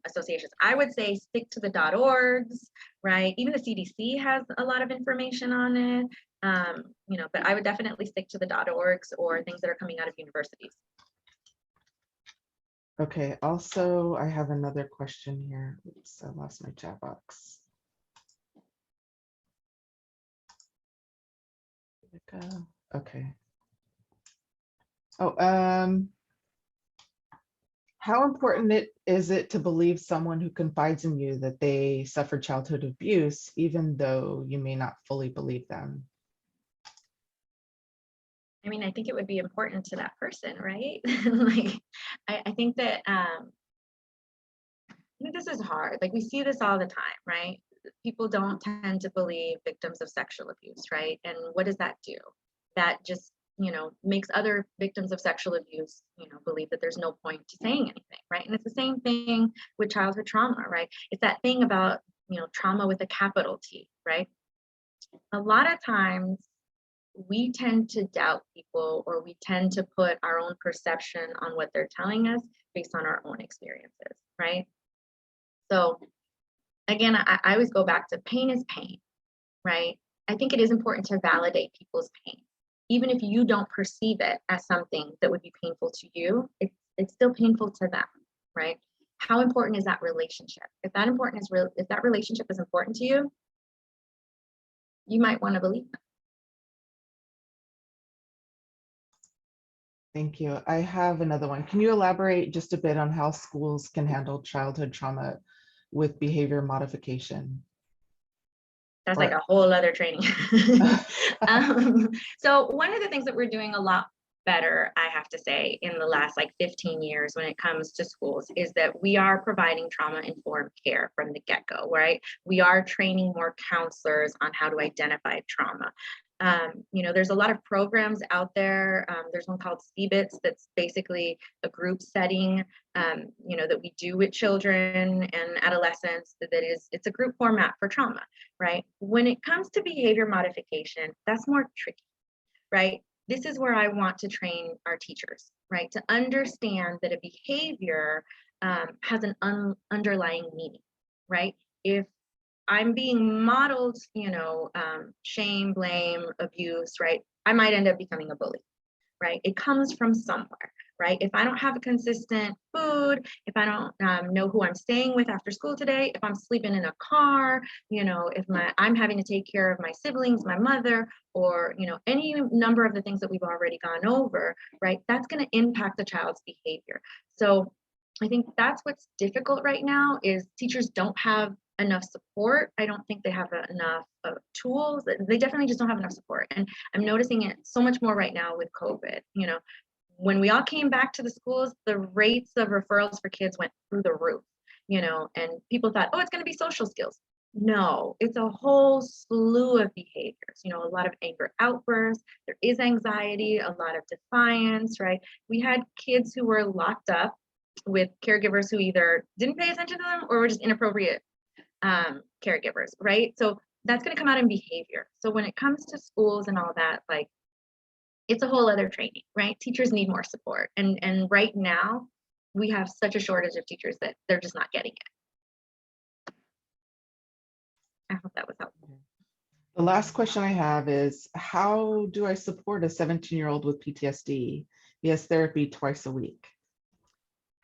associations. I would say stick to the .orgs, right? Even the CDC has a lot of information on it. You know, but I would definitely stick to the .orgs or things that are coming out of universities. Okay, also, I have another question here. Oops, I lost my chat box. There we go. Okay. Oh, how important is it to believe someone who confides in you that they suffered childhood abuse, even though you may not fully believe them? I mean, I think it would be important to that person, right? Like, I think that I think this is hard. Like, we see this all the time, right? People don't tend to believe victims of sexual abuse, right? And what does that do? That just, makes other victims of sexual abuse, believe that there's no point to saying anything, right? And it's the same thing with childhood trauma, right? It's that thing about, trauma with a capital T, right? A lot of times we tend to doubt people, or we tend to put our own perception on what they're telling us based on our own experiences, right? So again, I always go back to pain is pain, right? I think it is important to validate people's pain. Even if you don't perceive it as something that would be painful to you, it's still painful to them, right? How important is that relationship? If that relationship is important to you, you might want to believe them. Thank you. I have another one. Can you elaborate just a bit on how schools can handle childhood trauma with behavior modification? That's like Or a whole other training. So one of the things that we're doing a lot better, I have to say, in the last like 15 years when it comes to schools is that we are providing trauma-informed care from the get-go, right? We are training more counselors on how to identify trauma. There's a lot of programs out there. There's one called CBITS that's basically a group setting, that we do with children and adolescents. It's a group format for trauma, right? When it comes to behavior modification, that's more tricky, right? This is where I want to train our teachers, right? To understand that a behavior has an underlying meaning, right? If I'm being modeled, shame, blame, abuse, right? I might end up becoming a bully, right? It comes from somewhere, right? If I don't have a consistent food, if I don't know who I'm staying with after school today, if I'm sleeping in a car, if I'm having to take care of my siblings, my mother, or any number of the things that we've already gone over, right? That's going to impact the child's behavior. So I think that's what's difficult right now is teachers don't have enough support. I don't think they have enough tools. They definitely just don't have enough support. And I'm noticing it so much more right now with COVID. When we all came back to the schools, the rates of referrals for kids went through the roof, and people thought, oh, it's going to be social skills. No, it's a whole slew of behaviors, a lot of anger outbursts. There is anxiety, a lot of defiance, right? We had kids who were locked up with caregivers who either didn't pay attention to them or were just inappropriate caregivers, right? So that's going to come out in behavior. So when it comes to schools and all that, like, it's a whole other training, right? Teachers need more support. And right now, we have such a shortage of teachers that they're just not getting it. I hope that was helpful. the last question I have is, how do I support a 17-year-old with PTSD? He has therapy twice a week.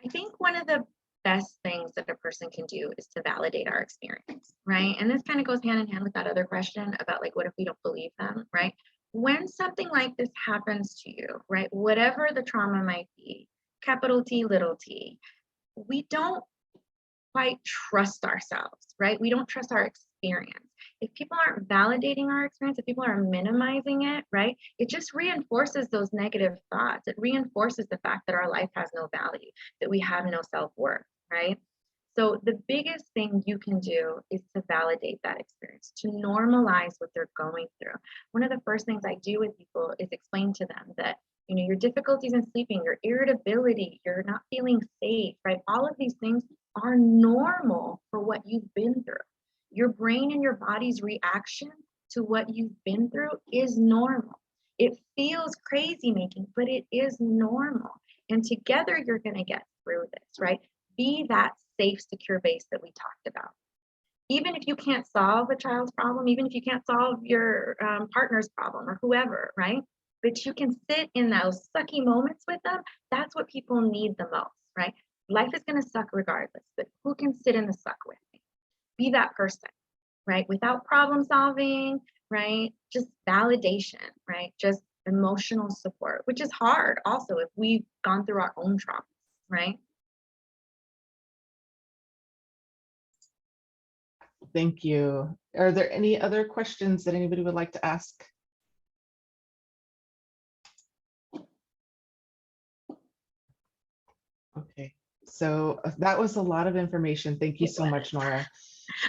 I think one of the best things that a person can do is to validate our experience, right? And this kind of goes hand in hand with that other question about like, what if we don't believe them, right? When something like this happens to you, right, whatever the trauma might be, capital T, little t, we don't quite trust ourselves, right? We don't trust our experience. If people aren't validating our experience, if people are minimizing it, right, it just reinforces those negative thoughts. It reinforces the fact that our life has no value, that we have no self-worth, right? So the biggest thing you can do is to validate that experience, to normalize what they're going through. One of the first things I do with people is explain to them that your difficulties in sleeping, your irritability, you're not feeling safe, right? All of these things are normal for what you've been through. Your brain and your body's reaction to what you've been through is normal. It feels crazy making, but it is normal. And together you're going to get through this, right? Be that safe, secure base that we talked about. Even if you can't solve a child's problem, even if you can't solve your partner's problem or whoever, right? But you can sit in those sucky moments with them. That's what people need the most, right? life is going to suck regardless, but who can sit in the suck with me? Be that person, right? Without problem solving, right? Just validation, right? Just emotional support, which is hard also if we've gone through our own traumas, right? Thank you. Are there any other questions that anybody would like to ask? Okay, so that was a lot of information. Thank you It so was. much, Nora.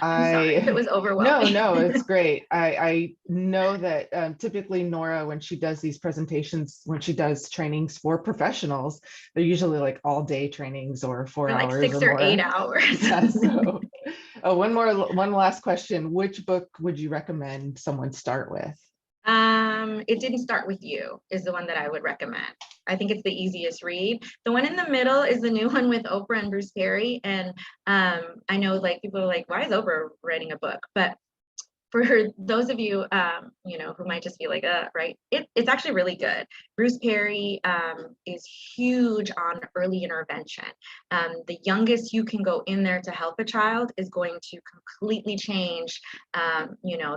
I'm sorry if it was No, overwhelming. no, it's great. I know that typically Nora, when she does these presentations, when she does trainings for professionals, they're usually like all day trainings or 4 For like hours or 6 or 8 more. hours. Yeah, so oh, one last question. Which book would you recommend someone start with? It Didn't Start With You is the one that I would recommend. I think it's the easiest read. The one in the middle is the new one with Oprah and Bruce Perry. And I know like people are like, why is Oprah writing a book? But for those of you, who might just be like, right, it's actually really good. Bruce Perry is huge on early intervention. The youngest you can go in there to help a child is going to completely change,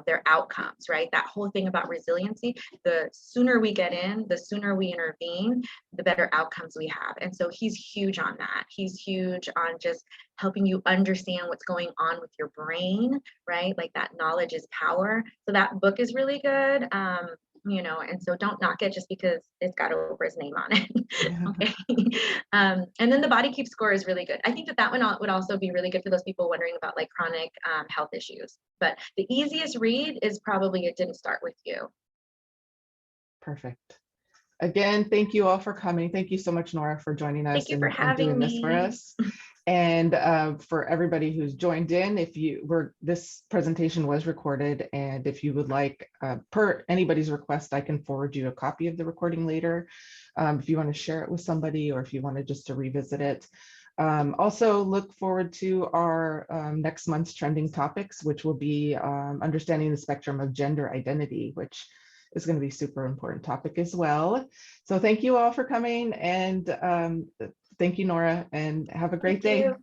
their outcomes, right? That whole thing about resiliency, the sooner we get in, the sooner we intervene, the better outcomes we have. And so he's huge on that. He's huge on just helping you understand what's going on with your brain, right? Like that knowledge is power. So that book is really good. And so don't knock it just because it's got Oprah's name on it. Yeah. Okay. And then The Body Keeps Score is really good. I think that one would also be really good for those people wondering about like chronic health issues. But the easiest read is probably It Didn't Start With You. Perfect. Again, thank you all for coming. Thank you so much, Nora, for joining us Thank you for and having doing this for me. us. And for everybody who's joined in, this presentation was recorded, and if you would like, per anybody's request, I can forward you a copy of the recording later, if you want to share it with somebody, or if you wanted just to revisit it. Also, look forward to our next month's trending topics, which will be understanding the spectrum of gender identity, which is going to be a super important topic as well. So thank you all for coming, and thank you, Nora, and have a great Thank day. you.